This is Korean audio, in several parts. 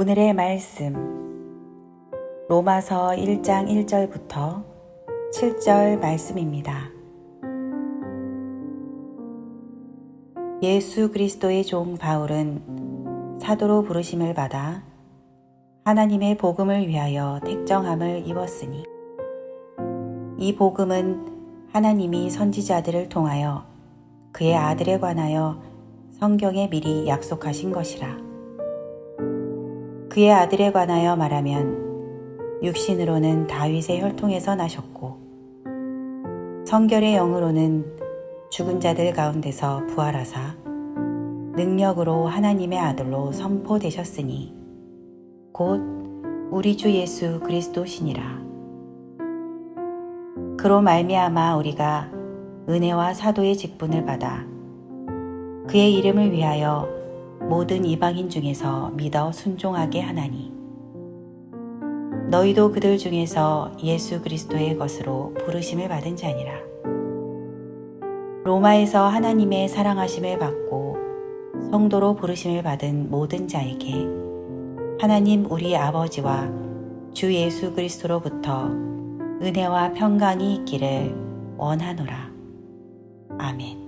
오늘의 말씀 로마서 1장 1절부터 7절 말씀입니다. 예수 그리스도의 종 바울은 사도로 부르심을 받아 하나님의 복음을 위하여 택정함을 입었으니 이 복음은 하나님이 선지자들을 통하여 그의 아들에 관하여 성경에 미리 약속하신 것이라. 그의 아들에 관하여 말하면 육신으로는 다윗의 혈통에서 나셨고 성결의 영으로는 죽은 자들 가운데서 부활하사 능력으로 하나님의 아들로 선포되셨으니 곧 우리 주 예수 그리스도시니라. 그로 말미암아 우리가 은혜와 사도의 직분을 받아 그의 이름을 위하여 모든 이방인 중에서 믿어 순종하게 하나니 너희도 그들 중에서 예수 그리스도의 것으로 부르심을 받은 자니라. 로마에서 하나님의 사랑하심을 받고 성도로 부르심을 받은 모든 자에게 하나님 우리 아버지와 주 예수 그리스도로부터 은혜와 평강이 있기를 원하노라. 아멘.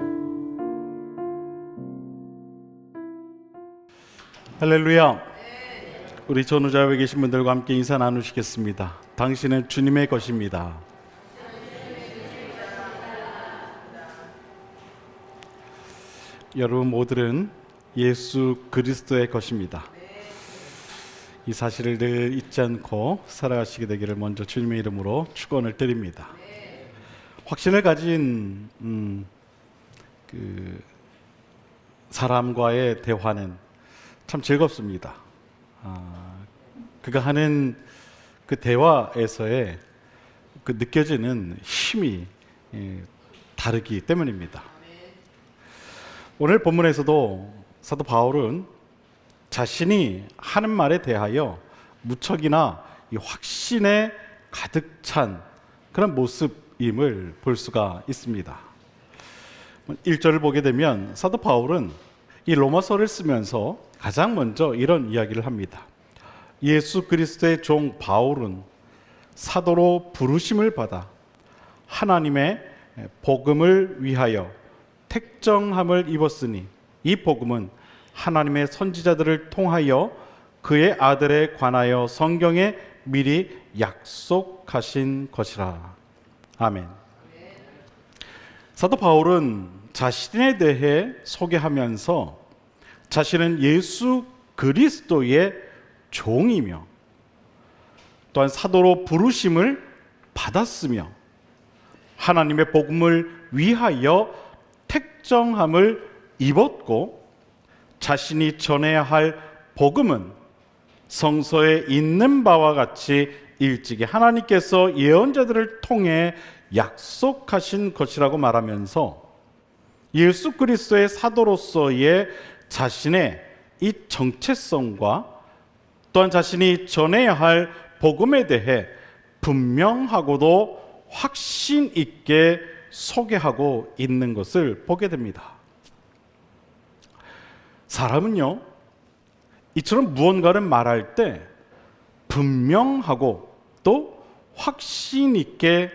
할렐루야. 우리 전우자에 계신 분들과 함께 인사 나누시겠습니다. 당신은 주님의 것입니다. 여러분 모두는 예수 그리스도의 것입니다. 이 사실을 늘 잊지 않고 살아가시게 되기를 먼저 주님의 이름으로 축원을 드립니다. 확신을 가진 사람과의 대화는 참 즐겁습니다. 그가 하는 그 대화에서의 그 느껴지는 힘이 다르기 때문입니다. 오늘 본문에서도 사도 바울은 자신이 하는 말에 대하여 무척이나 이 확신에 가득 찬 그런 모습임을 볼 수가 있습니다. 1절을 보게 되면 사도 바울은 이 로마서를 쓰면서 가장 먼저 이런 이야기를 합니다. 예수 그리스도의 종 바울은 사도로 부르심을 받아 하나님의 복음을 위하여 택정함을 입었으니 이 복음은 하나님의 선지자들을 통하여 그의 아들에 관하여 성경에 미리 약속하신 것이라. 아멘. 사도 바울은 자신에 대해 소개하면서 자신은 예수 그리스도의 종이며 또한 사도로 부르심을 받았으며 하나님의 복음을 위하여 택정함을 입었고 자신이 전해야 할 복음은 성서에 있는 바와 같이 일찍이 하나님께서 예언자들을 통해 약속하신 것이라고 말하면서 예수 그리스도의 사도로서의 자신의 이 정체성과 또한 자신이 전해야 할 복음에 대해 분명하고도 확신 있게 소개하고 있는 것을 보게 됩니다. 사람은요, 이처럼 무언가를 말할 때 분명하고 또 확신 있게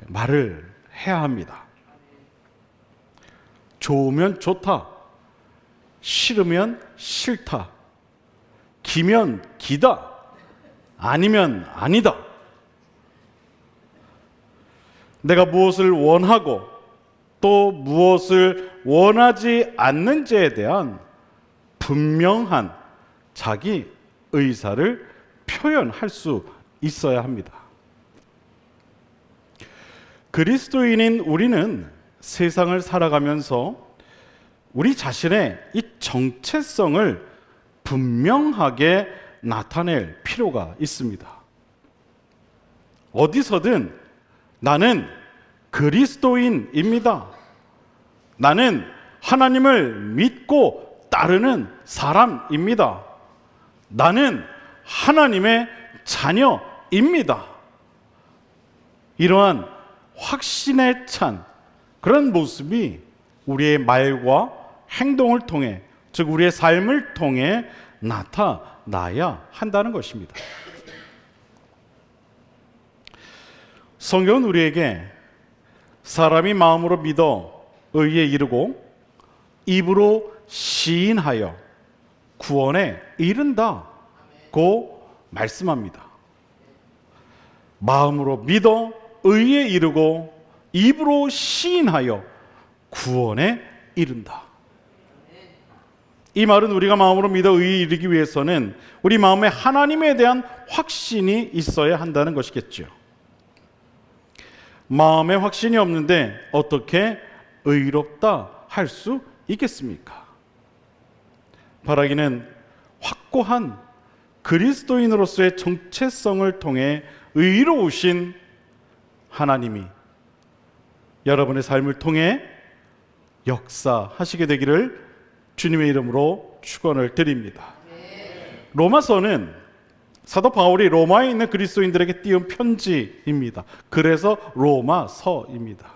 말을 해야 합니다. 좋으면 좋다, 싫으면 싫다, 기면 기다, 아니면 아니다. 내가 무엇을 원하고 또 무엇을 원하지 않는지에 대한 분명한 자기 의사를 표현할 수 있어야 합니다. 그리스도인인 우리는 세상을 살아가면서 우리 자신의 이 정체성을 분명하게 나타낼 필요가 있습니다. 어디서든 나는 그리스도인입니다. 나는 하나님을 믿고 따르는 사람입니다. 나는 하나님의 자녀입니다. 이러한 확신에 찬 그런 모습이 우리의 말과 행동을 통해, 즉 우리의 삶을 통해 나타나야 한다는 것입니다. 성경은 우리에게 사람이 마음으로 믿어 의에 이르고 입으로 시인하여 구원에 이른다고 말씀합니다. 마음으로 믿어 의에 이르고 입으로 시인하여 구원에 이른다. 이 말은 우리가 마음으로 믿어 의에 이르기 위해서는 우리 마음에 하나님에 대한 확신이 있어야 한다는 것이겠죠. 마음에 확신이 없는데 어떻게 의롭다 할 수 있겠습니까? 바라기는 확고한 그리스도인으로서의 정체성을 통해 의로우신 하나님이 여러분의 삶을 통해 역사하시게 되기를 주님의 이름으로 축원을 드립니다. 로마서는 사도 바울이 로마에 있는 그리스도인들에게 띄운 편지입니다. 그래서 로마서입니다.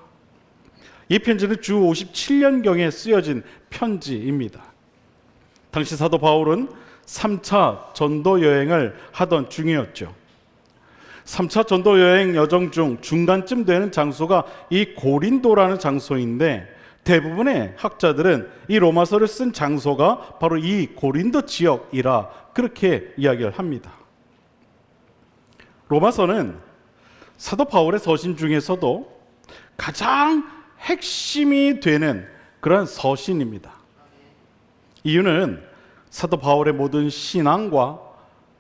이 편지는 주 57년경에 쓰여진 편지입니다. 당시 사도 바울은 3차 전도 여행을 하던 중이었죠. 3차 전도 여행 여정 중 중간쯤 되는 장소가 이 고린도라는 장소인데 대부분의 학자들은 이 로마서를 쓴 장소가 바로 이 고린도 지역이라 그렇게 이야기를 합니다. 로마서는 사도 바울의 서신 중에서도 가장 핵심이 되는 그런 서신입니다. 이유는 사도 바울의 모든 신앙과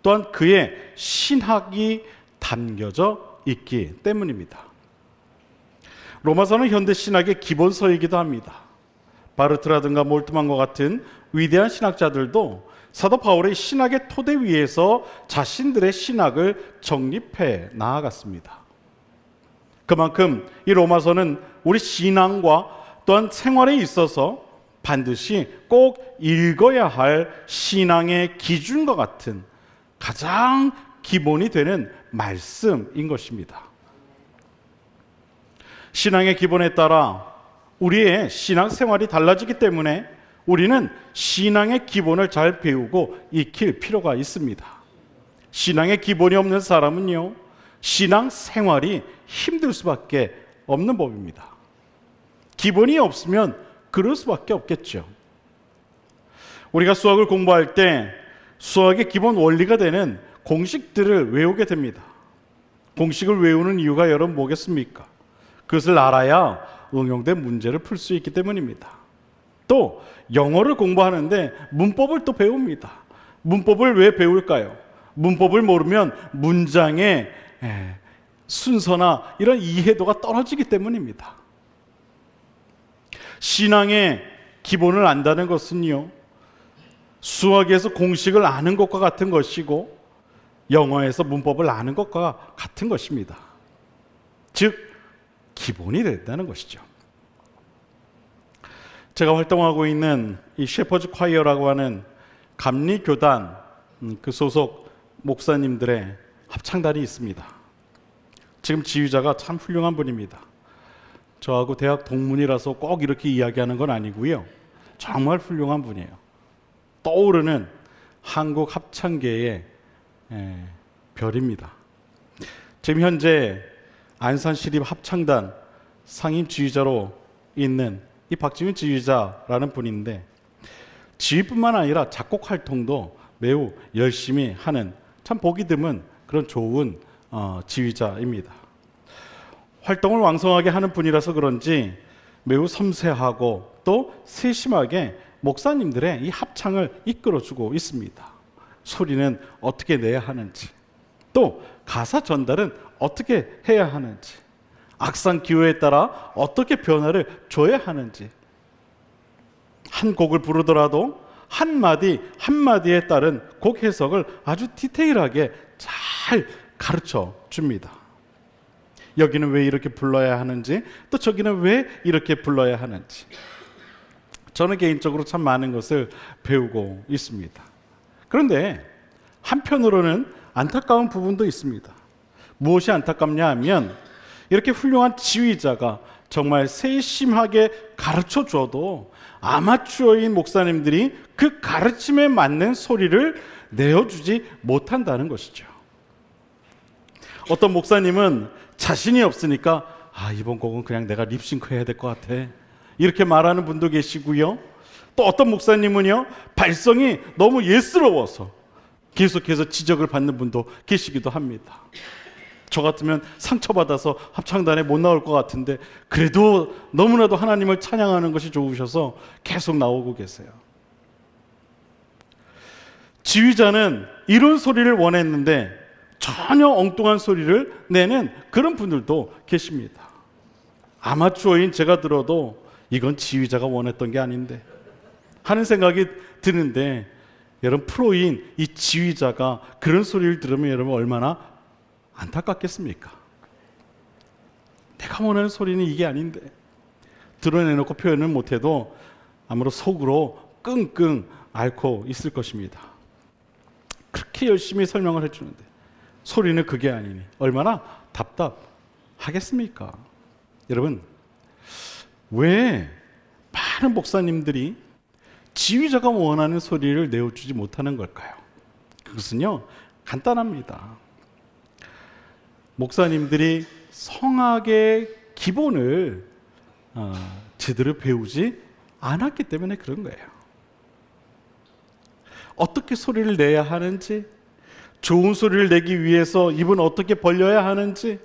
또한 그의 신학이 담겨져 있기 때문입니다. 로마서는 현대 신학의 기본서이기도 합니다. 바르트라든가 몰트만과 같은 위대한 신학자들도 사도 바울의 신학의 토대 위에서 자신들의 신학을 정립해 나아갔습니다. 그만큼 이 로마서는 우리 신앙과 또한 생활에 있어서 반드시 꼭 읽어야 할 신앙의 기준과 같은 가장 기본이 되는 말씀인 것입니다. 신앙의 기본에 따라 우리의 신앙 생활이 달라지기 때문에 우리는 신앙의 기본을 잘 배우고 익힐 필요가 있습니다. 신앙의 기본이 없는 사람은요, 신앙 생활이 힘들 수밖에 없는 법입니다. 기본이 없으면 그럴 수밖에 없겠죠. 우리가 수학을 공부할 때 수학의 기본 원리가 되는 공식들을 외우게 됩니다. 공식을 외우는 이유가 여러분 뭐겠습니까? 그것을 알아야 응용된 문제를 풀 수 있기 때문입니다. 또 영어를 공부하는데 문법을 또 배웁니다. 문법을 왜 배울까요? 문법을 모르면 문장의 순서나 이런 이해도가 떨어지기 때문입니다. 신앙의 기본을 안다는 것은요, 수학에서 공식을 아는 것과 같은 것이고 영어에서 문법을 아는 것과 같은 것입니다. 즉 기본이 된다는 것이죠. 제가 활동하고 있는 이 셰퍼즈 콰이어라고 하는 감리교단 그 소속 목사님들의 합창단이 있습니다. 지금 지휘자가 참 훌륭한 분입니다. 저하고 대학 동문이라서 꼭 이렇게 이야기하는 건 아니고요. 정말 훌륭한 분이에요. 떠오르는 한국 합창계의 별입니다. 지금 현재 안산시립 합창단 상임 지휘자로 있는 이 박지훈 지휘자라는 분인데 지휘뿐만 아니라 작곡 활동도 매우 열심히 하는 참 보기 드문 그런 좋은 지휘자입니다. 활동을 왕성하게 하는 분이라서 그런지 매우 섬세하고 또 세심하게 목사님들의 이 합창을 이끌어주고 있습니다. 소리는 어떻게 내야 하는지, 또 가사 전달은 어떻게 해야 하는지, 악상 기호에 따라 어떻게 변화를 줘야 하는지, 한 곡을 부르더라도 한마디 한마디에 따른 곡 해석을 아주 디테일하게 잘 가르쳐 줍니다. 여기는 왜 이렇게 불러야 하는지, 또 저기는 왜 이렇게 불러야 하는지. 저는 개인적으로 참 많은 것을 배우고 있습니다. 그런데 한편으로는 안타까운 부분도 있습니다. 무엇이 안타깝냐 하면 이렇게 훌륭한 지휘자가 정말 세심하게 가르쳐 줘도 아마추어인 목사님들이 그 가르침에 맞는 소리를 내어주지 못한다는 것이죠. 어떤 목사님은 자신이 없으니까 이번 곡은 그냥 내가 립싱크 해야 될 것 같아, 이렇게 말하는 분도 계시고요. 또 어떤 목사님은요, 발성이 너무 예스러워서 계속해서 지적을 받는 분도 계시기도 합니다. 저 같으면 상처받아서 합창단에 못 나올 것 같은데 그래도 너무나도 하나님을 찬양하는 것이 좋으셔서 계속 나오고 계세요. 지휘자는 이런 소리를 원했는데 전혀 엉뚱한 소리를 내는 그런 분들도 계십니다. 아마추어인 제가 들어도 이건 지휘자가 원했던 게 아닌데 하는 생각이 드는데, 여러분, 프로인 이 지휘자가 그런 소리를 들으면 여러분 얼마나 안타깝겠습니까? 내가 원하는 소리는 이게 아닌데, 드러내놓고 표현은 못해도 아무로 속으로 끙끙 앓고 있을 것입니다. 그렇게 열심히 설명을 해주는데 소리는 그게 아니니 얼마나 답답하겠습니까? 여러분, 왜 많은 목사님들이 지휘자가 원하는 소리를 내어주지 못하는 걸까요? 그것은요, 간단합니다. 목사님들이 성악의 기본을 제대로 배우지 않았기 때문에 그런 거예요. 어떻게 소리를 내야 하는지, 좋은 소리를 내기 위해서 입은 어떻게 벌려야 하는지,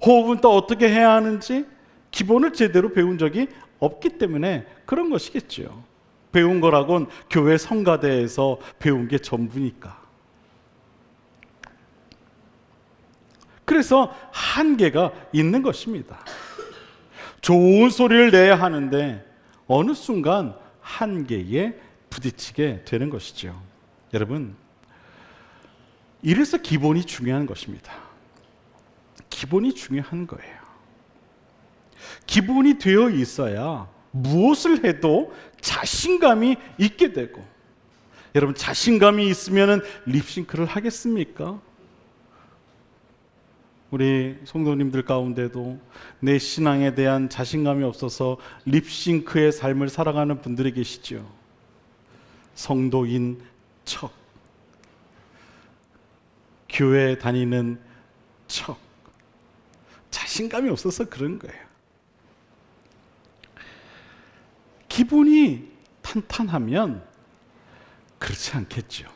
호흡은 또 어떻게 해야 하는지 기본을 제대로 배운 적이 없기 때문에 그런 것이겠죠. 배운 거라곤 교회 성가대에서 배운 게 전부니까. 그래서 한계가 있는 것입니다. 좋은 소리를 내야 하는데 어느 순간 한계에 부딪히게 되는 것이죠. 여러분, 이래서 기본이 중요한 것입니다. 기본이 중요한 거예요. 기본이 되어 있어야 무엇을 해도 자신감이 있게 되고, 여러분, 자신감이 있으면 립싱크를 하겠습니까? 우리 성도님들 가운데도 내 신앙에 대한 자신감이 없어서 립싱크의 삶을 살아가는 분들이 계시죠. 성도인 척, 교회 다니는 척, 자신감이 없어서 그런 거예요. 기본이 탄탄하면 그렇지 않겠죠.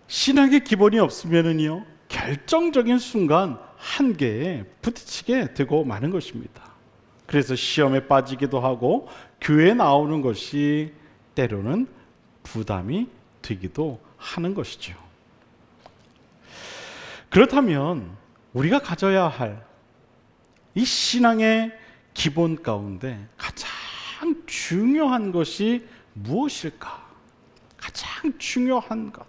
신앙의 기본이 없으면은요, 결정적인 순간 한계에 부딪히게 되고 마는 것입니다. 그래서 시험에 빠지기도 하고 교회에 나오는 것이 때로는 부담이 되기도 하는 것이죠. 그렇다면 우리가 가져야 할 이 신앙의 기본 가운데 가장 중요한 것이 무엇일까? 가장 중요한 것.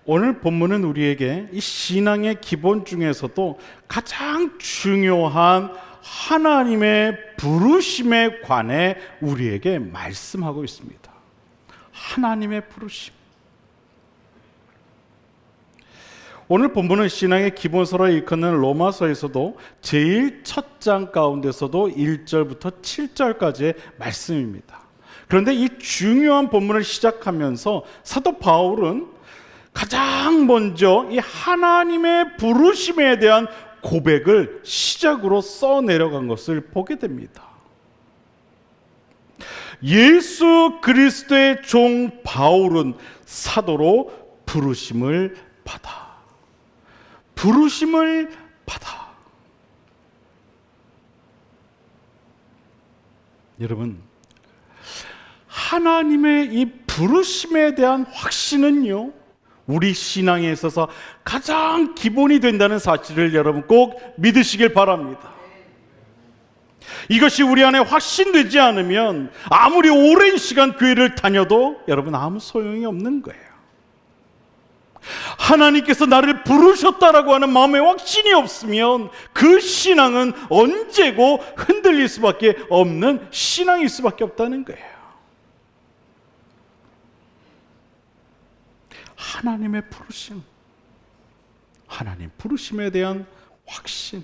오늘 본문은 우리에게 이 신앙의 기본 중에서도 가장 중요한 하나님의 부르심에 관해 우리에게 말씀하고 있습니다. 하나님의 부르심. 오늘 본문은 신앙의 기본서로 일컫는 로마서에서도 제일 첫 장 가운데서도 1절부터 7절까지의 말씀입니다. 그런데 이 중요한 본문을 시작하면서 사도 바울은 가장 먼저 이 하나님의 부르심에 대한 고백을 시작으로 써 내려간 것을 보게 됩니다. 예수 그리스도의 종 바울은 사도로 부르심을 받아. 여러분, 하나님의 이 부르심에 대한 확신은요, 우리 신앙에 있어서 가장 기본이 된다는 사실을 여러분 꼭 믿으시길 바랍니다. 이것이 우리 안에 확신되지 않으면 아무리 오랜 시간 교회를 다녀도 여러분 아무 소용이 없는 거예요. 하나님께서 나를 부르셨다라고 하는 마음의 확신이 없으면 그 신앙은 언제고 흔들릴 수밖에 없는 신앙일 수밖에 없다는 거예요. 하나님의 부르심. 하나님 부르심에 대한 확신.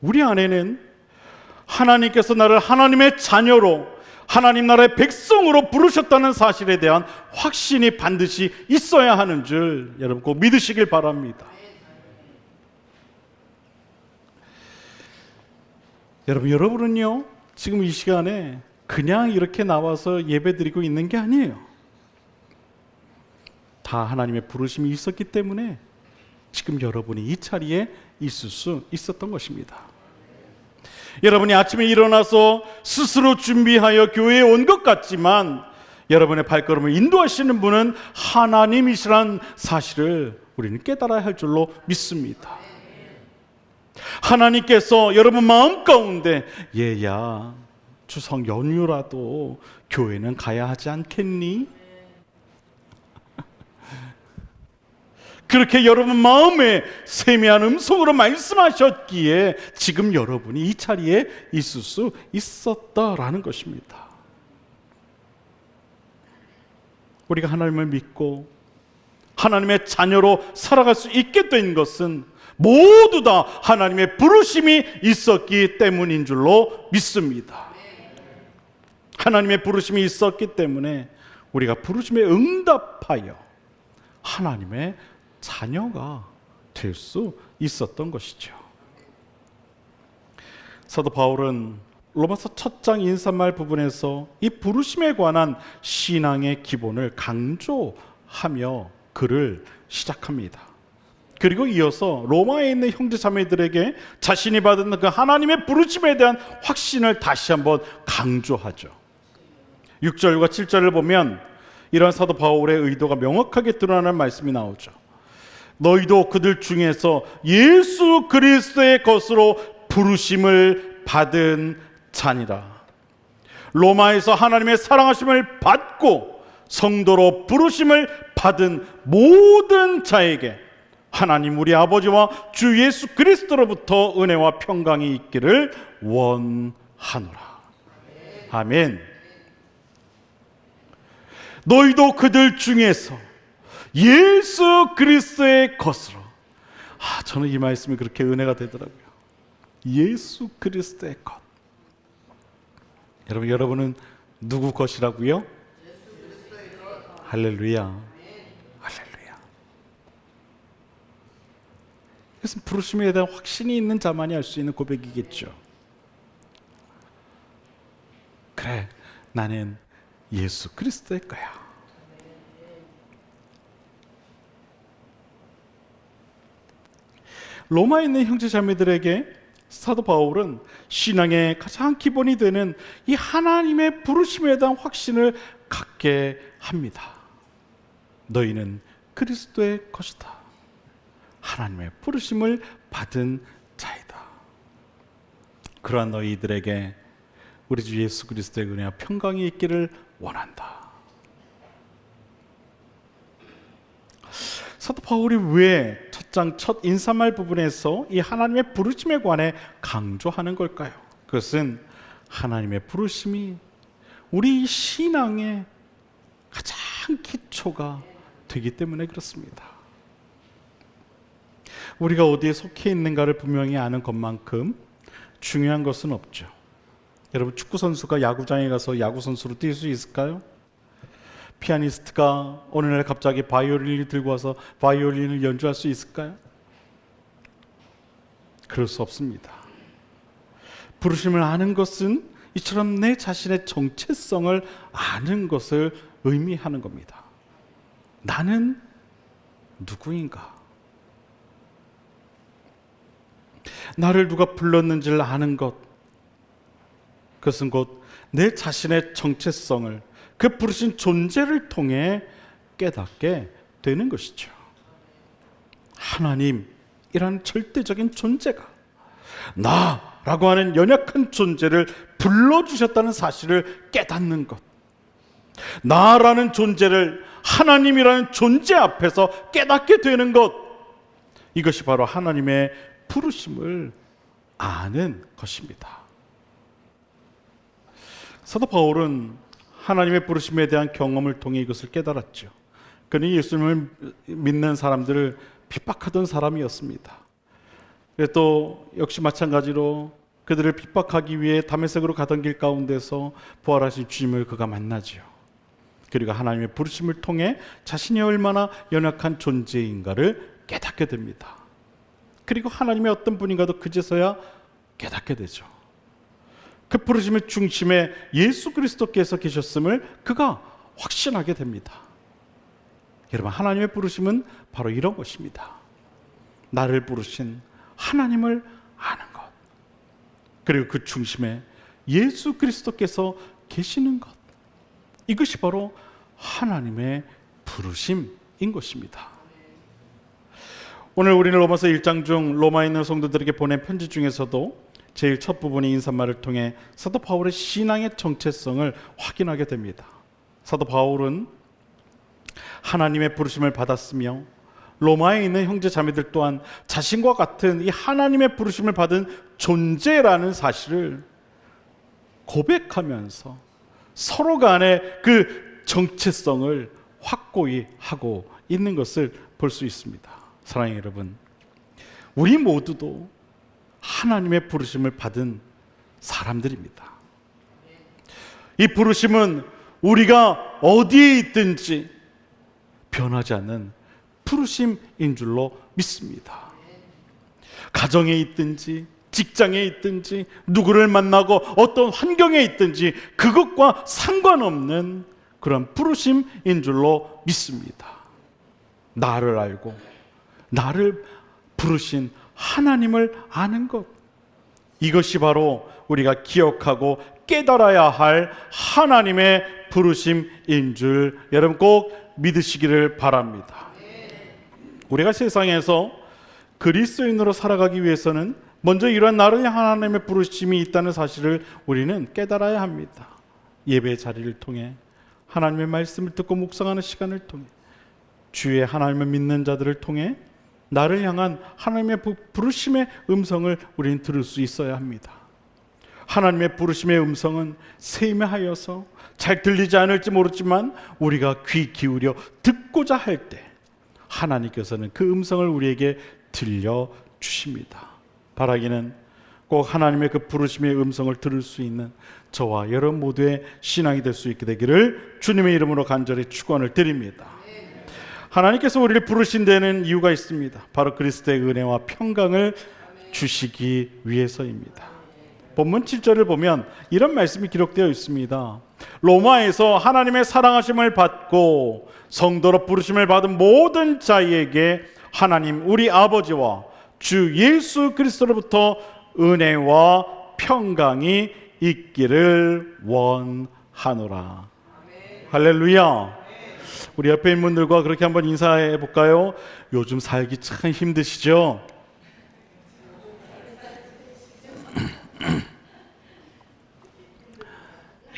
우리 안에는 하나님께서 나를 하나님의 자녀로, 하나님 나라의 백성으로 부르셨다는 사실에 대한 확신이 반드시 있어야 하는 줄 여러분 꼭 믿으시길 바랍니다. 여러분은요, 지금 이 시간에 그냥 이렇게 나와서 예배드리고 있는 게 아니에요. 다 하나님의 부르심이 있었기 때문에 지금 여러분이 이 자리에 있을 수 있었던 것입니다. 여러분이 아침에 일어나서 스스로 준비하여 교회에 온 것 같지만 여러분의 발걸음을 인도하시는 분은 하나님이시란 사실을 우리는 깨달아야 할 줄로 믿습니다. 하나님께서 여러분 마음 가운데 얘야, 추석 연휴라도 교회는 가야 하지 않겠니? 그렇게 여러분 마음에 세미한 음성으로 말씀하셨기에 지금 여러분이 이 자리에 있을 수 있었다라는 것입니다. 우리가 하나님을 믿고 하나님의 자녀로 살아갈 수 있게 된 것은 모두 다 하나님의 부르심이 있었기 때문인 줄로 믿습니다. 하나님의 부르심이 있었기 때문에 우리가 부르심에 응답하여 하나님의 자녀가 될 수 있었던 것이죠. 사도 바울은 로마서 1장 인사말 부분에서 이 부르심에 관한 신앙의 기본을 강조하며 글을 시작합니다. 그리고 이어서 로마에 있는 형제 자매들에게 자신이 받은 그 하나님의 부르심에 대한 확신을 다시 한번 강조하죠. 6절과 7절을 보면 이런 사도 바울의 의도가 명확하게 드러나는 말씀이 나오죠. 너희도 그들 중에서 예수 그리스도의 것으로 부르심을 받은 자니라. 로마에서 하나님의 사랑하심을 받고 성도로 부르심을 받은 모든 자에게 하나님 우리 아버지와 주 예수 그리스도로부터 은혜와 평강이 있기를 원하노라. 아멘. 너희도 그들 중에서 예수 그리스도의 것으로. 저는 이 말씀이 그렇게 은혜가 되더라고요. 예수 그리스도의 것. 여러분은 누구 것이라고요? 할렐루야. 할렐루야. 이것은 부르심에 대한 확신이 있는 자만이 할 수 있는 고백이겠죠. 그래, 나는 예수 그리스도의 거야. 로마에 있는 형제 자매들에게 사도 바울은 신앙의 가장 기본이 되는 이 하나님의 부르심에 대한 확신을 갖게 합니다. 너희는 그리스도의 것이다. 하나님의 부르심을 받은 자이다. 그러한 너희들에게 우리 주 예수 그리스도의 은혜와 평강이 있기를 원한다. 사도 바울이 왜 첫 장 첫 인사말 부분에서 이 하나님의 부르심에 관해 강조하는 걸까요? 그것은 하나님의 부르심이 우리 신앙의 가장 기초가 되기 때문에 그렇습니다. 우리가 어디에 속해 있는가를 분명히 아는 것만큼 중요한 것은 없죠. 여러분, 축구 선수가 야구장에 가서 야구 선수로 뛸 수 있을까요? 피아니스트가 어느 날 갑자기 바이올린을 들고 와서 바이올린을 연주할 수 있을까요? 그럴 수 없습니다. 부르심을 아는 것은 이처럼 내 자신의 정체성을 아는 것을 의미하는 겁니다. 나는 누구인가? 나를 누가 불렀는지를 아는 것, 그것은 곧 내 자신의 정체성을, 그 부르신 존재를 통해 깨닫게 되는 것이죠. 하나님이라는 절대적인 존재가 나라고 하는 연약한 존재를 불러주셨다는 사실을 깨닫는 것, 나라는 존재를 하나님이라는 존재 앞에서 깨닫게 되는 것, 이것이 바로 하나님의 부르심을 아는 것입니다. 사도 바울은 하나님의 부르심에 대한 경험을 통해 이것을 깨달았죠. 그는 예수님을 믿는 사람들을 핍박하던 사람이었습니다. 또 역시 마찬가지로 그들을 핍박하기 위해 다메섹으로 가던 길 가운데서 부활하신 주님을 그가 만나지요. 그리고 하나님의 부르심을 통해 자신이 얼마나 연약한 존재인가를 깨닫게 됩니다. 그리고 하나님의 어떤 분인가도 그제서야 깨닫게 되죠. 그 부르심의 중심에 예수 그리스도께서 계셨음을 그가 확신하게 됩니다. 여러분, 하나님의 부르심은 바로 이런 것입니다. 나를 부르신 하나님을 아는 것, 그리고 그 중심에 예수 그리스도께서 계시는 것, 이것이 바로 하나님의 부르심인 것입니다. 오늘 우리는 로마서 1장 중 로마에 있는 성도들에게 보낸 편지 중에서도 제일 첫 부분의 인사말을 통해 사도 바울의 신앙의 정체성을 확인하게 됩니다. 사도 바울은 하나님의 부르심을 받았으며 로마에 있는 형제 자매들 또한 자신과 같은 이 하나님의 부르심을 받은 존재라는 사실을 고백하면서 서로 간의 그 정체성을 확고히 하고 있는 것을 볼 수 있습니다. 사랑하는 여러분, 우리 모두도 하나님의 부르심을 받은 사람들입니다. 이 부르심은 우리가 어디에 있든지 변하지 않는 부르심인 줄로 믿습니다. 가정에 있든지 직장에 있든지 누구를 만나고 어떤 환경에 있든지 그것과 상관없는 그런 부르심인 줄로 믿습니다. 나를 알고 나를 부르신 하나님을 아는 것, 이것이 바로 우리가 기억하고 깨달아야 할 하나님의 부르심인 줄 여러분 꼭 믿으시기를 바랍니다. 우리가 세상에서 그리스도인으로 살아가기 위해서는 먼저 이러한 나를 향한 하나님의 부르심이 있다는 사실을 우리는 깨달아야 합니다. 예배의 자리를 통해 하나님의 말씀을 듣고 묵상하는 시간을 통해 주의 하나님을 믿는 자들을 통해 나를 향한 하나님의 부르심의 음성을 우리는 들을 수 있어야 합니다. 하나님의 부르심의 음성은 세미하여서 잘 들리지 않을지 모르지만 우리가 귀 기울여 듣고자 할 때 하나님께서는 그 음성을 우리에게 들려주십니다. 바라기는 꼭 하나님의 그 부르심의 음성을 들을 수 있는 저와 여러분 모두의 신앙이 될 수 있게 되기를 주님의 이름으로 간절히 축원을 드립니다. 하나님께서 우리를 부르신 데는 이유가 있습니다. 바로 그리스도의 은혜와 평강을 주시기 위해서입니다. 본문 7절을 보면 이런 말씀이 기록되어 있습니다. 로마에서 하나님의 사랑하심을 받고 성도로 부르심을 받은 모든 자에게 하나님 우리 아버지와 주 예수 그리스도로부터 은혜와 평강이 있기를 원하노라. 할렐루야. 우리 옆에 있는 분들과 그렇게 한번 인사해 볼까요? 요즘 살기 참 힘드시죠?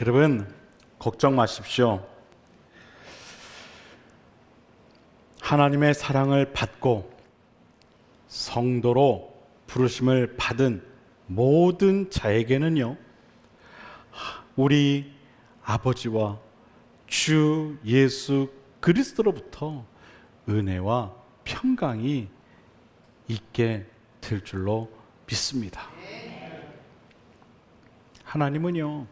여러분 걱정 마십시오. 하나님의 사랑을 받고 성도로 부르심을 받은 모든 자에게는요, 우리 아버지와 주 예수 그리스도로부터 은혜와 평강이 있게 될 줄로 믿습니다. 하나님은요,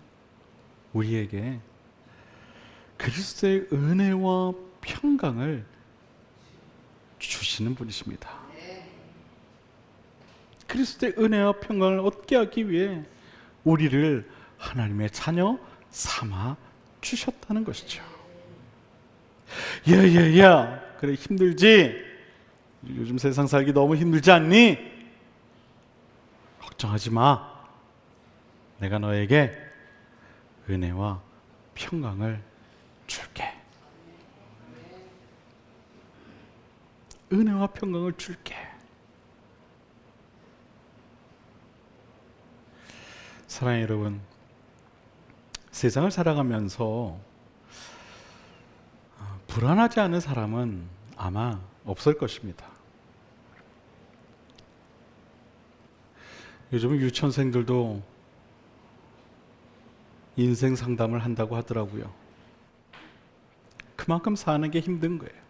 우리에게 그리스도의 은혜와 평강을 주시는 분이십니다. 그리스도의 은혜와 평강을 얻게 하기 위해 우리를 하나님의 자녀 삼아 주셨다는 것이죠. 야, 그래 힘들지? 요즘 세상 살기 너무 힘들지 않니? 걱정하지 마. 내가 너에게 은혜와 평강을 줄게. 은혜와 평강을 줄게. 사랑하는 여러분, 세상을 살아가면서 불안하지 않은 사람은 아마 없을 것입니다. 요즘은 유치원생들도 인생 상담을 한다고 하더라고요. 그만큼 사는 게 힘든 거예요.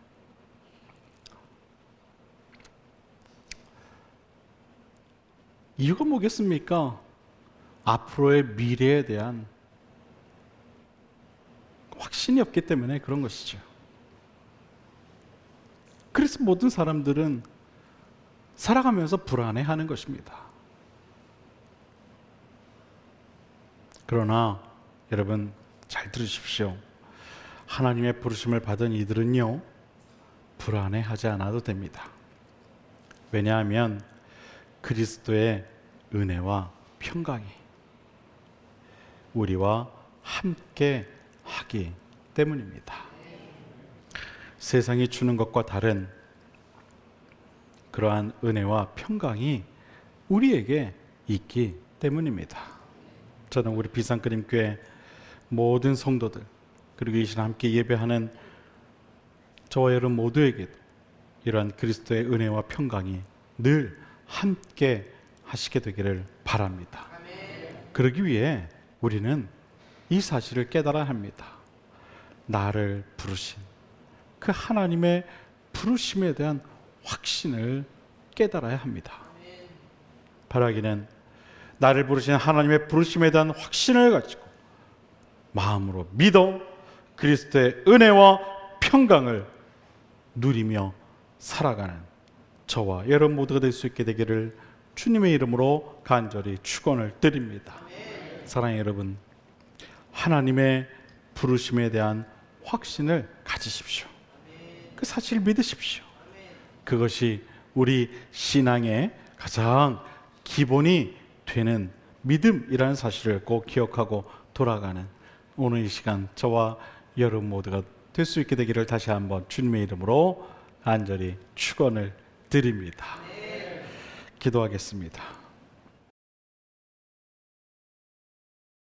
이유가 뭐겠습니까? 앞으로의 미래에 대한 확신이 없기 때문에 그런 것이죠. 그래서 모든 사람들은 살아가면서 불안해하는 것입니다. 그러나 여러분 잘 들으십시오. 하나님의 부르심을 받은 이들은요, 불안해하지 않아도 됩니다. 왜냐하면 그리스도의 은혜와 평강이 우리와 함께 하기 때문입니다. 세상이 주는 것과 다른 그러한 은혜와 평강이 우리에게 있기 때문입니다. 저는 우리 비상그림교회 모든 성도들, 그리고 이 시간 함께 예배하는 저와 여러분 모두에게 이러한 그리스도의 은혜와 평강이 늘 함께 하시게 되기를 바랍니다. 그러기 위해 우리는 이 사실을 깨달아야 합니다. 나를 부르신 그 하나님의 부르심에 대한 확신을 깨달아야 합니다. 바라기는 나를 부르신 하나님의 부르심에 대한 확신을 가지고 마음으로 믿어 그리스도의 은혜와 평강을 누리며 살아가는 저와 여러분 모두가 될 수 있게 되기를 주님의 이름으로 간절히 축원을 드립니다. 사랑하는 여러분, 하나님의 부르심에 대한 확신을 가지십시오. 그 사실을 믿으십시오. 그것이 우리 신앙의 가장 기본이 되는 믿음이라는 사실을 꼭 기억하고 돌아가는 오늘 이 시간 저와 여러분 모두가 될 수 있게 되기를 다시 한번 주님의 이름으로 간절히 축원을 드립니다. 기도하겠습니다.